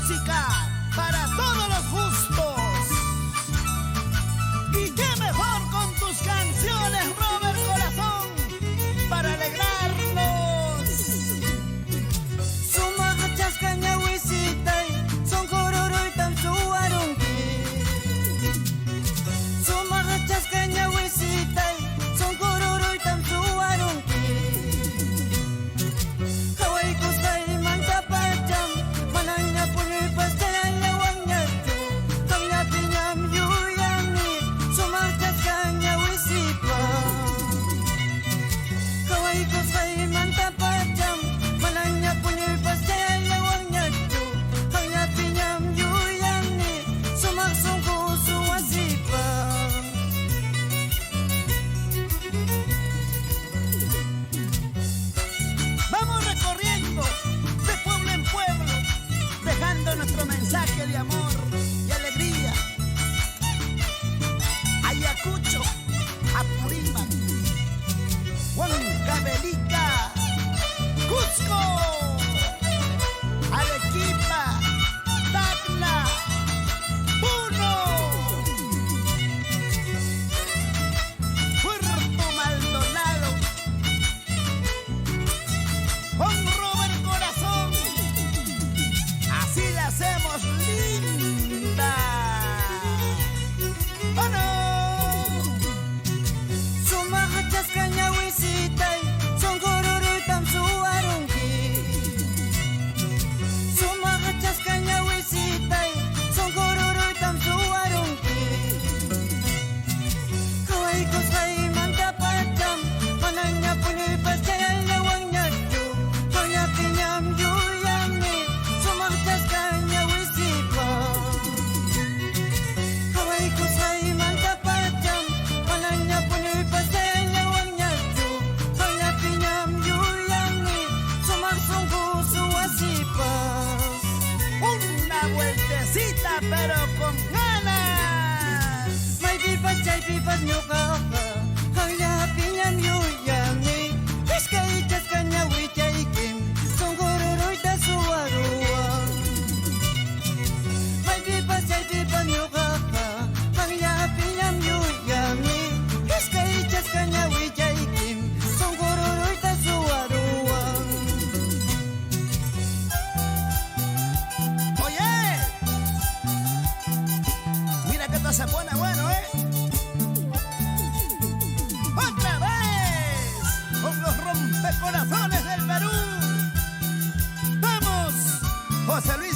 música para todos los gustos. Y qué mejor con tus canciones, Robert Corazón, para alegrarnos. Sumahachas kanya wisitay, son kororoy tam suwarungki. Sumahachas kanya wisitay, son kororoy tam suwarungki. Kaway ko sa'y mantapacham, mananya punoy pastel lawang nyadyo. Kanya pinyam yuyami, sumahachas kanya wisipa. Kaway ko sa'y mantapacham, mananya punoy pastel lawang nyadyo. Kanya pinyam yuyami, sumaksong ko suwasipa. Vamos recorriendo de pueblo en pueblo, dejando nuestro mensaje de amor y alegría. Ayacucho, Apurímac, Huancavelica, Cusco, Arequipa, Tacna, Puno, Puerto Maldonado, con Robert Corazón. Así la hacemos linda. ¡Oh, no! Sumahachas kanya wisitay, son kororoy tam suwarungki. Sumahachas kanya wisitay, son kororoy tam suwarungki. Kaway ko sa'y mantapacham, mananya punoy pastel lawang nyadyo. Kanya pinyam yuyami, sumahachas kanya wisipa. Kaway ko sa'y mantapacham, mananya punoy pastel lawang nyadyo. Kanya pinyam yuyami, sumaksong ko suwasipas. Una vueltecita pero con ganas. May pipas chay pipas nyo kaka, kaya pinyam yuyami. Iskay chas kanya wichay kim, song kororoy ta suwaruang. May pipas chay pipas nyo kaka, kaya pinyam yuyami. Iskay chas kanya wichay kim, song kororoy ta suwaruang. Oye, mira que esto se pone bueno, ¿eh? Otra vez con los rompecorazones del Perú. Vamos, José Luis